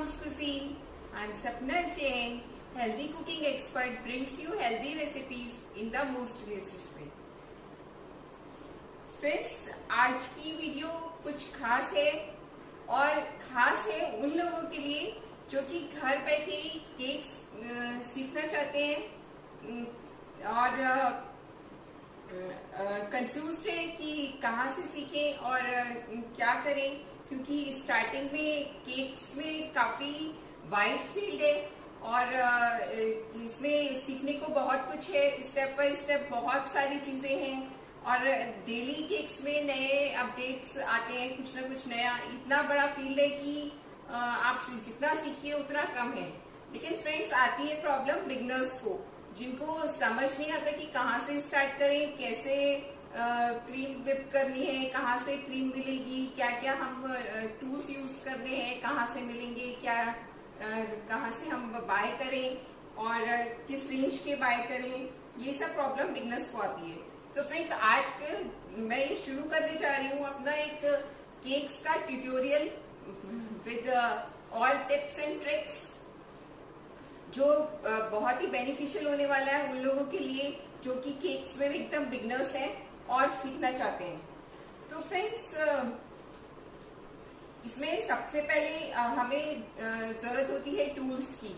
Mom's Cuisine. I'm Sapna Jain. Healthy cooking expert brings you healthy recipes in the most delicious way. Friends, आज की video कुछ खास है और खास है उन लोगों के लिए जो कि घर बैठे केक्स सीखना चाहते हैं और कंफ्यूज्ड है कि कहाँ से सीखें और क्या करें, क्योंकि स्टार्टिंग में केक्स में काफी वाइड फील्ड है और इसमें सीखने को बहुत कुछ है। स्टेप बाय स्टेप बहुत सारी चीजें हैं और डेली केक्स में नए अपडेट्स आते हैं, कुछ ना कुछ नया। इतना बड़ा फील्ड है कि आप जितना सीखिए उतना कम है। लेकिन फ्रेंड्स, आती है प्रॉब्लम बिगनर्स को, जिनको समझ नहीं आता कि कहाँ से स्टार्ट करें, कैसे क्रीम विप करनी है, कहाँ से क्रीम मिलेगी, क्या क्या हम टूल्स यूज करने हैं, कहाँ से मिलेंगे, क्या कहाँ से हम बाय करें और किस रेंज के बाय करें, ये सब प्रॉब्लम बिगनर्स को आती है। तो फ्रेंड्स, आज मैं शुरू करने जा रही हूँ अपना एक केक्स का tutorial with all tips and tricks, जो बहुत ही बेनिफिशियल होने वाला है उन लोगों के लिए जो कि केक्स में एकदम बिगनर्स हैं और सीखना चाहते हैं। तो फ्रेंड्स, इसमें सबसे पहले हमें जरूरत होती है टूल्स की,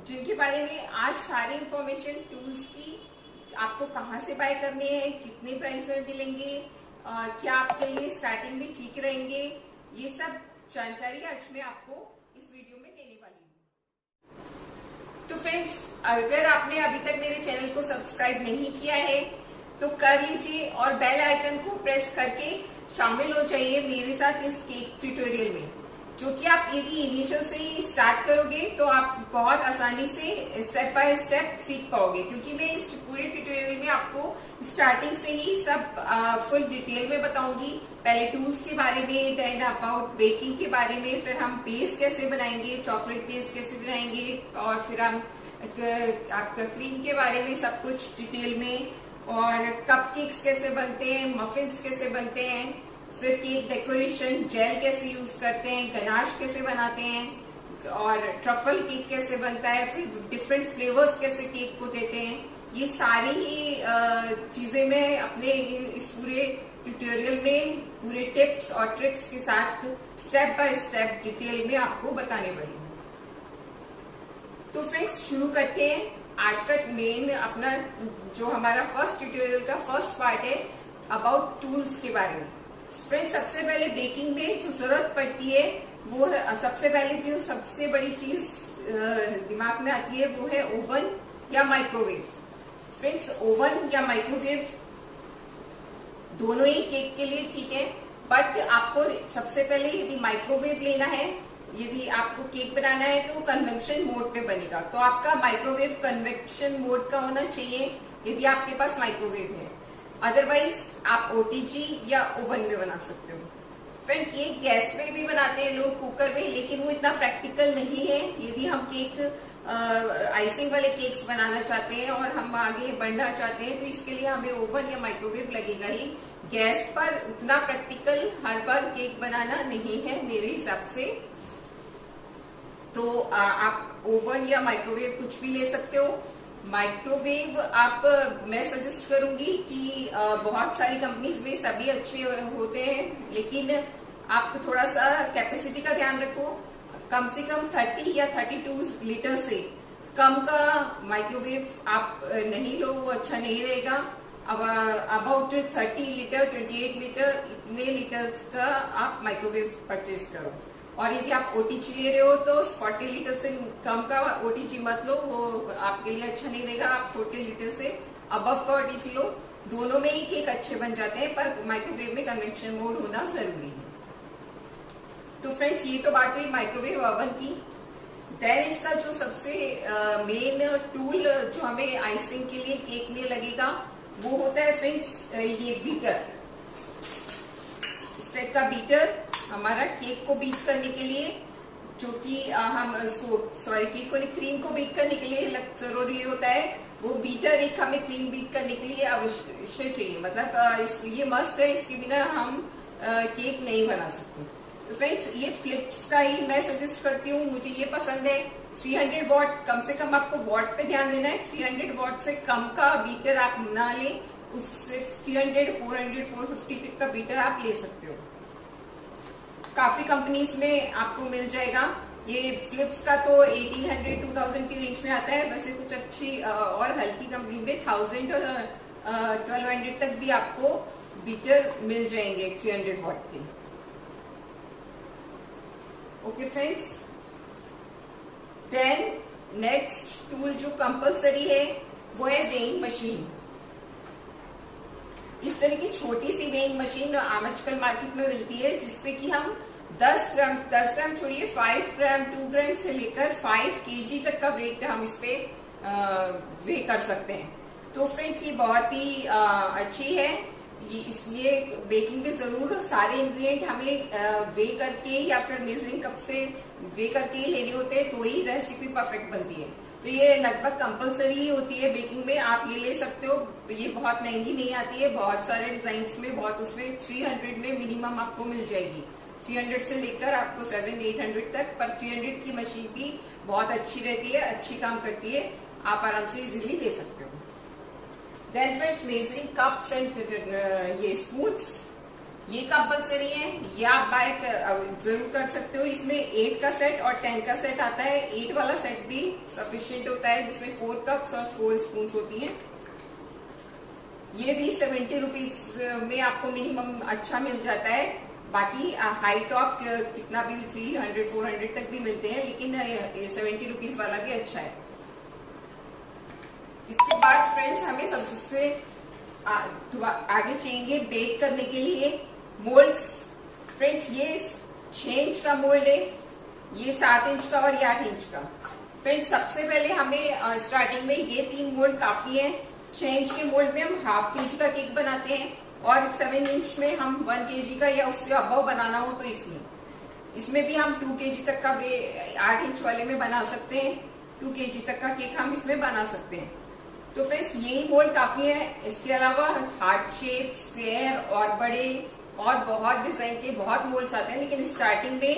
जिनके बारे में आज सारी इंफॉर्मेशन टूल्स की, आपको कहाँ से बाय करने हैं, कितने प्राइस में मिलेंगे, क्या आपके लिए स्टार्टिंग में ठीक रहेंगे, ये सब जानकारी आज मैं आपको इस वीडियो में देने वाली हूँ। तो फ्रेंड्स, अगर आपने अभी तक मेरे चैनल को सब्सक्राइब नहीं किया है तो कर लीजिए और बेल आइकन को प्रेस करके शामिल हो जाइए मेरे साथ इस केक ट्यूटोरियल में, जो कि आप यदि इनिशियल से ही स्टार्ट करोगे तो आप बहुत आसानी से स्टेप बाय स्टेप सीख पाओगे, क्योंकि मैं इस पूरे ट्यूटोरियल में आपको स्टार्टिंग से ही सब फुल डिटेल में बताऊंगी। पहले टूल्स के बारे में, देन अबाउट बेकिंग के बारे में, फिर हम बेस कैसे बनाएंगे, चॉकलेट बेस कैसे बनाएंगे, और फिर हम आपका क्रीम के बारे में सब कुछ डिटेल में, और कपकेक्स कैसे बनते हैं, मफिन्स कैसे बनते हैं, फिर केक डेकोरेशन, जेल कैसे यूज करते हैं, गनाश कैसे बनाते हैं, और ट्रफल केक कैसे बनता है, फिर डिफरेंट फ्लेवर्स कैसे केक को देते हैं। ये सारी ही चीजें मैं अपने इस पूरे ट्यूटोरियल में पूरे टिप्स और ट्रिक्स के साथ स्टेप बाय स्टेप डिटेल में आपको बताने वाली हूँ। तो फ्रेंड्स, शुरू करते हैं। आज का मेन अपना जो हमारा फर्स्ट ट्यूटोरियल का फर्स्ट पार्ट है अबाउट टूल्स के बारे में। फ्रेंड्स, सबसे पहले बेकिंग में जो जरूरत पड़ती है वो है, सबसे पहले जो सबसे बड़ी चीज दिमाग में आती है वो है ओवन या माइक्रोवेव। फ्रेंड्स, ओवन या माइक्रोवेव दोनों ही केक के लिए ठीक है, बट आपको सबसे पहले यदि माइक्रोवेव लेना है, यदि आपको केक बनाना है तो कन्वेक्शन मोड पे बनेगा, तो आपका माइक्रोवेव कन्वेक्शन मोड का होना चाहिए यदि आपके पास माइक्रोवेव है। अदरवाइज आप ओटीजी या ओवन में बना सकते हो। फ्रेंड, केक गैस पे भी बनाते हैं लोग, कुकर में, लेकिन वो इतना प्रैक्टिकल नहीं है। यदि हम केक आइसिंग वाले केक्स बनाना चाहते हैं और हम आगे बढ़ना चाहते हैं तो इसके लिए हमें ओवन या माइक्रोवेव लगेगा ही। गैस पर उतना प्रैक्टिकल हर बार केक बनाना नहीं है मेरे हिसाब से। तो आप ओवन या माइक्रोवेव कुछ भी ले सकते हो। माइक्रोवेव आप, मैं सजेस्ट करूंगी कि बहुत सारी कंपनीज में सभी अच्छे होते हैं, लेकिन आप थोड़ा सा कैपेसिटी का ध्यान रखो। कम से कम 30 या 32 लीटर से कम का माइक्रोवेव आप नहीं लो, वो अच्छा नहीं रहेगा। अब अबाउट 30 लीटर, 28 लीटर, इतने लीटर का आप माइक्रोवेव परचेज करो। और यदि आप ओटीजी ले रहे हो तो 40 लीटर से कम का ओटीजी मत लो, वो आपके लिए अच्छा नहीं रहेगा। आप 40 लीटर से अबव का ओटीजी लो। दोनों में ही केक अच्छे बन जाते हैं, पर माइक्रोवेव में कन्वेक्शन मोड होना जरूरी है। तो फ्रेंड्स, ये तो बात हुई माइक्रोवेव ओवन की। देन इसका जो सबसे मेन टूल जो हमें आइसिंग के लिए केक में लगेगा वो होता है फ्रेंड्स ये बीटर। इस टाइप का बीटर हमारा केक को बीट करने के लिए, जो कि हम इसको केक को क्रीम को बीट करने के लिए जरूरी होता है, वो बीटर एक हमें क्रीम बीट करने के लिए अवश्य चाहिए। मतलब ये मस्ट है, इसके बिना हम केक नहीं बना सकते। तो फ्रेंड्स ये फिलिप्स का ही मैं सजेस्ट करती हूँ, मुझे ये पसंद है। 300 वॉट, कम से कम आपको वॉट पे ध्यान देना है। 300 वॉट से कम का बीटर आप ना लें, उससे 300, 400, 450 तक का बीटर आप ले सकते हो। काफी कंपनीज में आपको मिल जाएगा। ये फिलिप्स का तो 1800, 2000 की रेंज में आता है। वैसे कुछ अच्छी और हल्की कंपनी में 1000 और 1200 तक भी आपको बीटर मिल जाएंगे 300 वॉट के। Okay friends, then next tool जो कंपलसरी है वो है वेइंग मशीन। इस तरह की छोटी सी वेइंग मशीन आजकल मार्केट में मिलती है, जिसपे कि हम 10 ग्राम छोड़िए 5 ग्राम 2 ग्राम से लेकर 5 केजी तक का वेट हम इस पे वे कर सकते हैं। तो फ्रेंड्स ये बहुत ही अच्छी है। इसलिए बेकिंग में जरूर सारे इंग्रेडिएंट हमें वे करके या फिर मेजरिंग कप से वे करके ही लेने होते हैं, तो ही रेसिपी परफेक्ट बनती है। तो ये लगभग कंपलसरी ही होती है बेकिंग में, आप ये ले सकते हो। ये बहुत महंगी नहीं आती है, बहुत सारे डिजाइन में, बहुत उसमें 300 में मिनिमम आपको मिल जाएगी। 300 से लेकर आपको 700-800 तक, पर 300 की मशीन भी बहुत अच्छी रहती है, अच्छी काम करती है, आप आराम से इजीली ले सकते हो। Then friends measuring cups and ये स्पून्स, ये कंपलसरी है, ये आप बाय जरूर कर सकते हो। इसमें 8 का सेट और 10 का सेट आता है। 8 वाला सेट भी सफिशिएंट होता है, जिसमें 4 कप्स और 4 स्पून्स होती हैं। ये भी 70 रुपीज में आपको मिनिमम अच्छा मिल जाता है। बाकी हाई टॉप कितना भी 300, 400 तक भी मिलते हैं, लेकिन 70 रुपीज वाला भी अच्छा है। इसके बाद फ्रेंड्स हमें सबसे आगे चाहिए बेक करने के लिए मोल्ड्स। फ्रेंड्स ये 6 इंच का मोल्ड है, ये 7 इंच का और ये 8 इंच का। फ्रेंड्स सबसे पहले हमें स्टार्टिंग में ये 3 मोल्ड काफी है। 6 इंच के मोल्ड में हम ½ kg का केक बनाते हैं, और 7 इंच में हम 1 kg का या उससे अबव बनाना हो तो इसमें भी हम 2 kg तक का 8 इंच वाले में बना सकते हैं। 2 kg तक का केक हम इसमें बना सकते हैं। तो फ्रेंड्स यही मोल्ड काफी है। इसके अलावा हार्ट शेप, स्क्वायर और बड़े और बहुत डिजाइन के बहुत मोल्ड्स आते हैं, लेकिन स्टार्टिंग में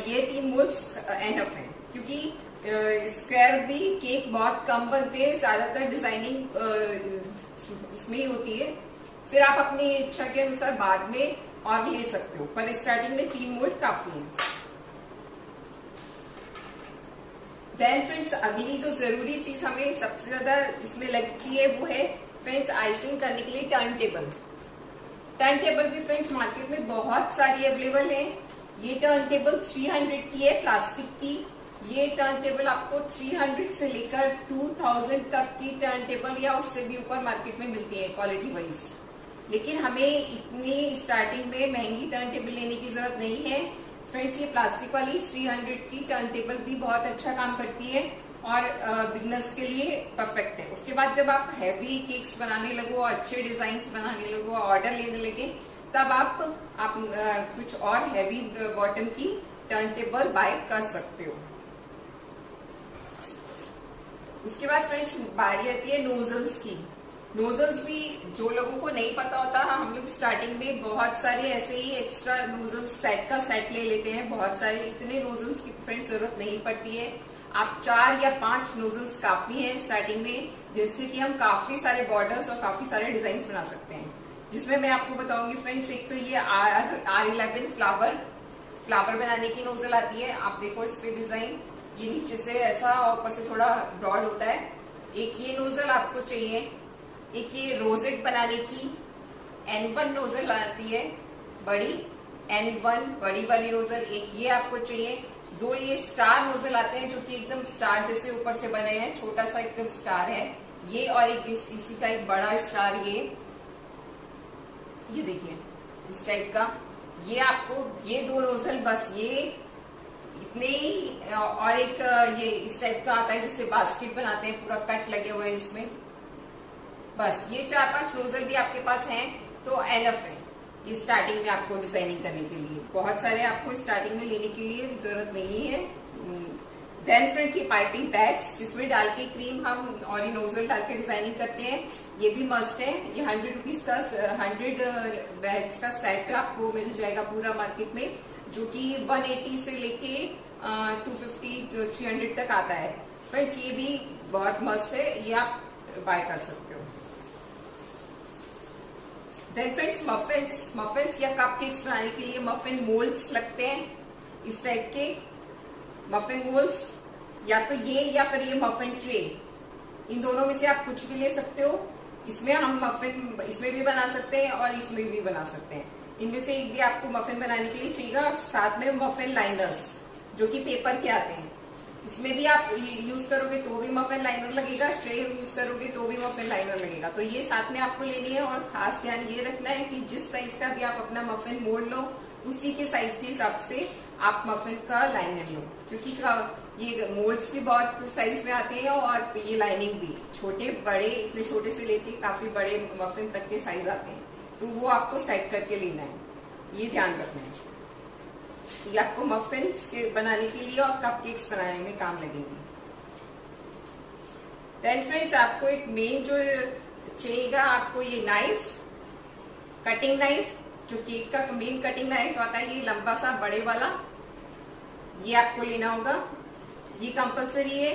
ये 3 मोल्ड्स एनफ हैं, क्योंकि स्क्वायर भी केक बहुत कम बनते हैं, ज्यादातर डिजाइनिंग इसमें ही होती है। फिर आप अपनी इच्छा के अनुसार बाद में और ले सकते हो, पर स्टार्टिंग में 3 मोल्ड काफी है। देन फ्रेंड्स अगली जो जरूरी चीज हमें सबसे ज्यादा इसमें लगती है वो है फ्रेंड्स आइसिंग करने के लिए टर्न टेबल। टर्न टेबल भी फ्रेंड्स मार्केट में बहुत सारी अवेलेबल है। ये टर्न टेबल 300 की है, प्लास्टिक की। ये टर्न टेबल आपको 300 से लेकर 2000 तक की टर्न टेबल या उससे भी ऊपर मार्केट में मिलती है क्वालिटी वाइज। लेकिन हमें इतनी स्टार्टिंग में महंगी टर्न टेबल लेने की जरूरत नहीं है। फ्रेंड्स ये प्लास्टिक वाली 300 की टर्न टेबल भी बहुत अच्छा काम करती है और बिगनर्स के लिए परफेक्ट है। उसके बाद जब आप हैवी केक्स बनाने लगो, अच्छे डिजाइन बनाने लगो, ऑर्डर लेने लगे, तब आप कुछ और हैवी बॉटम की टर्न टेबल बाय कर सकते हो। उसके बाद फ्रेंड्स बारी आती है नोजल्स की। नोजल्स भी जो लोगों को नहीं पता होता, हम लोग स्टार्टिंग में बहुत सारे ऐसे ही एक्स्ट्रा नोजल्स सेट का सेट ले लेते हैं। बहुत सारे इतने नोजल्स की फ्रेंड्स जरूरत नहीं पड़ती है। आप 4 या 5 नोजल्स काफी हैं स्टार्टिंग में, जिनसे कि हम काफी सारे बॉर्डर्स और काफी सारे डिजाइन बना सकते हैं। जिसमें मैं आपको बताऊंगी फ्रेंड्स, एक तो ये R11 फ्लावर बनाने की नोजल आती है। आप देखो इस पे डिजाइन, ये नीचे से ऐसा और ऊपर से थोड़ा ब्रॉड होता है। एक ये नोजल आपको चाहिए। एक ये रोजेट बनाने की N1 नोजल आती है बड़ी, N1 बड़ी वाली नोजल एक ये आपको चाहिए। 2 ये स्टार नोजल आते हैं जो कि एकदम स्टार जैसे ऊपर से बने हैं, छोटा सा एकदम स्टार है ये, और एक इसी का एक बड़ा स्टार ये देखिए इस टाइप का। ये आपको ये 2 नोजल बस ये इतने ही, और एक ये इस टाइप का आता है जिससे बास्केट बनाते हैं, पूरा कट लगे हुए हैं इसमें। बस ये 4-5 नोजल भी आपके पास हैं तो एनफ है ये स्टार्टिंग में आपको डिजाइनिंग करने के लिए। बहुत सारे आपको स्टार्टिंग में लेने के लिए जरूरत नहीं है। देन फ्रेंड्स ये पाइपिंग बैग्स, जिसमें डाल के क्रीम हम और ये नोजल डाल के डिजाइनिंग करते हैं, ये भी मस्ट है। ये 100 रुपीज का 100 बैग्स का सेट आपको मिल जाएगा पूरा मार्केट में। जो कि 180 से लेके 250 300 तक आता है। फ्रेंड्स ये भी बहुत मस्त है, ये आप बाय कर सकते हो। देन फ्रेंड्स मफिन्स या कपकेक्स बनाने के लिए मफिन मोल्ड्स लगते हैं, इस टाइप के मफिन मोल्ड्स, या तो ये या फिर ये मफिन ट्रे, इन दोनों में से आप कुछ भी ले सकते हो। इसमें हम मफिन इसमें भी बना सकते हैं और इसमें भी बना सकते हैं। इनमें से एक भी आपको मफिन बनाने के लिए चाहिए। साथ में मफिन लाइनर्स जो कि पेपर के आते हैं, इसमें भी आप यूज करोगे तो भी मफिन लाइनर लगेगा, ट्रे यूज करोगे तो भी मफिन लाइनर लगेगा। तो ये साथ में आपको लेनी है और खास ध्यान ये रखना है कि जिस साइज का भी आप अपना मफिन मोल्ड लो, उसी के साइज के हिसाब से आप मफिन का लाइनर लो, क्योंकि ये मोल्ड्स भी बहुत साइज में आते हैं और ये लाइनिंग भी छोटे बड़े, इतने छोटे से लेके काफी बड़े मफिन तक के साइज आते हैं, तो वो आपको सेट करके लेना है, ये ध्यान रखना है। ये आपको मफिन्स के बनाने के लिए और कपकेक्स बनाने में काम लगेंगे। देन फ्रेंड्स आपको एक मेन जो चाहिएगा, आपको ये नाइफ, कटिंग नाइफ, जो केक का मेन कटिंग नाइफ आता है, ये लंबा सा बड़े वाला, ये आपको लेना होगा, ये कंपलसरी है।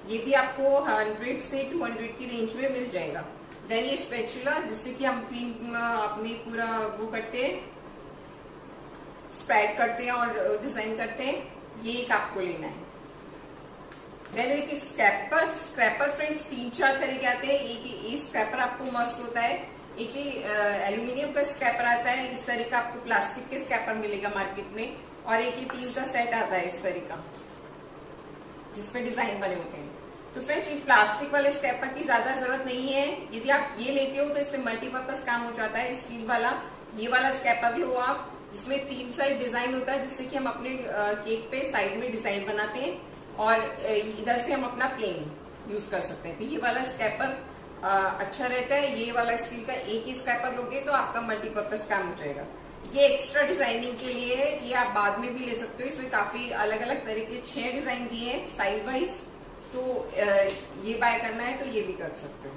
ये भी आपको 100 से 200 की रेंज में मिल जाएगा। देन ये स्पैचुला, जिससे कि हम क्रीम अपनी पूरा वो करते हैं, स्प्रेड करते हैं और डिजाइन करते हैं, ये एक आपको लेना है। देन एक स्क्रैपर फ्रेंड्स 3-4 तरह के आते हैं। एक स्क्रैपर आपको मस्त होता है, एक ही एल्यूमिनियम का स्क्रैपर आता है, इस तरह का आपको प्लास्टिक के स्क्रैपर मिलेगा मार्केट में, और एक ही 3 का सेट आता है इस तरह का, जिसपे डिजाइन बने होते हैं। तो फ्रेंड्स इस प्लास्टिक वाले स्क्रैपर की ज्यादा जरूरत नहीं है। यदि आप ये लेते हो तो इसमें मल्टीपर्पज काम हो जाता है। स्टील वाला ये वाला स्क्रैपर लो आप, इसमें 3 साइड डिजाइन होता है, जिससे कि हम अपने केक पे साइड में डिजाइन बनाते हैं और इधर से हम अपना प्लेन यूज कर सकते हैं। तो ये वाला स्क्रैपर अच्छा रहता है। ये वाला स्टील का एक ही स्क्रैपर लोगे तो आपका मल्टीपर्पज काम हो जाएगा। ये एक्स्ट्रा डिजाइनिंग के लिए है, ये आप बाद में भी ले सकते हो। इसमें काफी अलग अलग तरह के 6 डिजाइन दिए हैं साइज वाइज, तो ये बाय करना है तो ये भी कर सकते हो।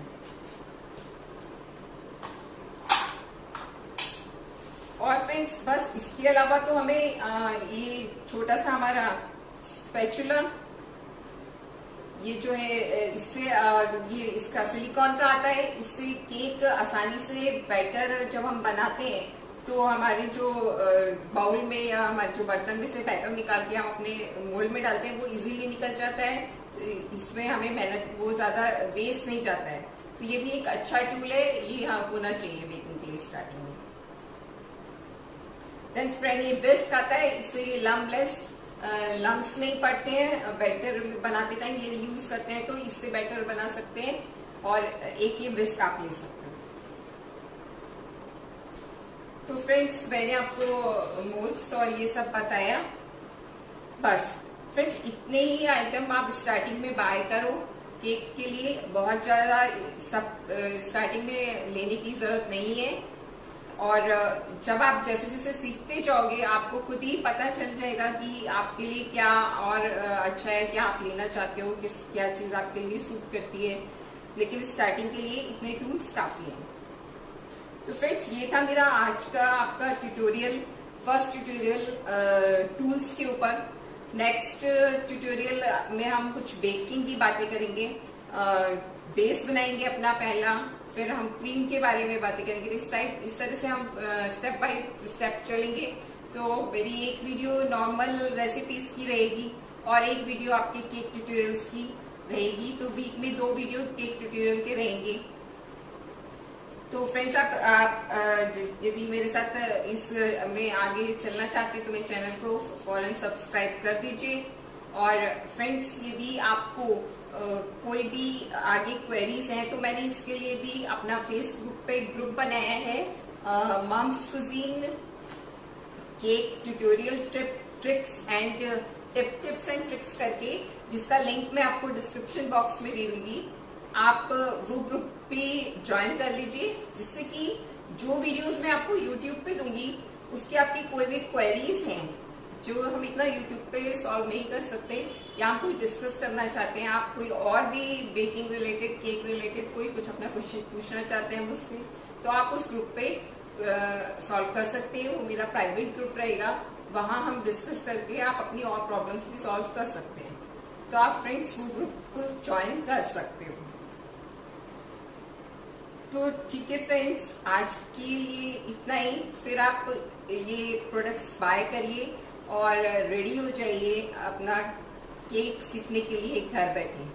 और फ्रेंड्स बस इसके अलावा तो हमें ये छोटा सा हमारा स्पैचुला, ये जो है इससे ये इसका सिलिकॉन का आता है, इससे केक आसानी से बैटर जब हम बनाते हैं तो हमारे जो बाउल में या हमारे जो बर्तन में से बैटर निकाल के हम अपने मोल्ड में डालते हैं वो इजीली निकल जाता है। इसमें हमें मेहनत वो ज्यादा वेस्ट नहीं जाता है। तो ये भी एक अच्छा टूल है, ये होना चाहिए बेकिंग के लिए स्टार्टिंग में। देन फ्रेंड ये बिस्क आता है, इससे ये लम्प्स नहीं पड़ते हैं। बैटर बनाते टाइम ये यूज करते हैं तो इससे बैटर बना सकते हैं। और एक ये बिस्क आप ले सकते हैं। तो फ्रेंड्स मैंने आपको मोल्ड्स और ये सब बताया। बस फ्रेंड्स इतने ही आइटम आप स्टार्टिंग में बाय करो केक के लिए। बहुत ज्यादा सब स्टार्टिंग में लेने की जरूरत नहीं है। और जब आप जैसे जैसे सीखते जाओगे आपको खुद ही पता चल जाएगा कि आपके लिए क्या और अच्छा है, क्या आप लेना चाहते हो, क्या चीज आपके लिए सूट करती है। लेकिन स्टार्टिंग के लिए इतने टूल्स काफी हैं। तो फ्रेंड्स ये था मेरा आज का आपका ट्यूटोरियल, फर्स्ट ट्यूटोरियल टूल्स के ऊपर। नेक्स्ट ट्यूटोरियल में हम कुछ बेकिंग की बातें करेंगे, बेस बनाएंगे अपना पहला, फिर हम क्रीम के बारे में बातें करेंगे। इस तरह से हम स्टेप बाय स्टेप चलेंगे। तो मेरी एक वीडियो नॉर्मल रेसिपीज की रहेगी और एक वीडियो आपके केक ट्यूटोरियल्स की रहेगी। तो वीक में 2 वीडियो केक ट्यूटोरियल के रहेंगे। तो फ्रेंड्स आप यदि मेरे साथ इस में आगे चलना चाहते हैं तो मेरे चैनल को फौरन सब्सक्राइब कर दीजिए। और फ्रेंड्स यदि आपको कोई भी आगे क्वेरीज हैं तो मैंने इसके लिए भी अपना फेसबुक पे ग्रुप बनाया है, mom's cuisine cake tutorial tips and tricks करके, जिसका लिंक मैं आपको डिस्क्रिप्शन बॉक्स में दे दूंगी। आप वो ग्रुप पे ज्वाइन कर लीजिए, जिससे कि जो वीडियोस मैं आपको यूट्यूब पे दूंगी उसकी आपकी कोई भी क्वेरीज हैं जो हम इतना यूट्यूब पे सॉल्व नहीं कर सकते, या हम कोई डिस्कस करना चाहते हैं, आप कोई और भी बेकिंग रिलेटेड, केक रिलेटेड कोई कुछ अपना क्वेश्चन पूछना चाहते हैं मुझसे, तो आप उस ग्रुप पे सॉल्व कर सकते हैं। वो मेरा प्राइवेट ग्रुप रहेगा, वहां हम डिस्कस करके आप अपनी और प्रॉब्लम्स भी सॉल्व कर सकते हैं। तो आप फ्रेंड्स वो ग्रुप ज्वाइन कर सकते हो। तो ठीक है फ्रेंड्स, आज के लिए इतना ही। फिर आप ये प्रोडक्ट्स बाय करिए और रेडी हो जाइए अपना केक सीखने के लिए घर बैठे।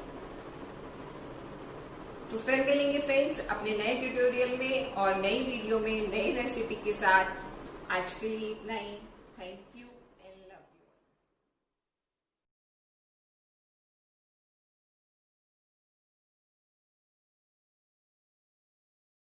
तो फिर मिलेंगे फ्रेंड्स अपने नए ट्यूटोरियल में और नई वीडियो में नई रेसिपी के साथ। आज के लिए इतना ही। Thank you.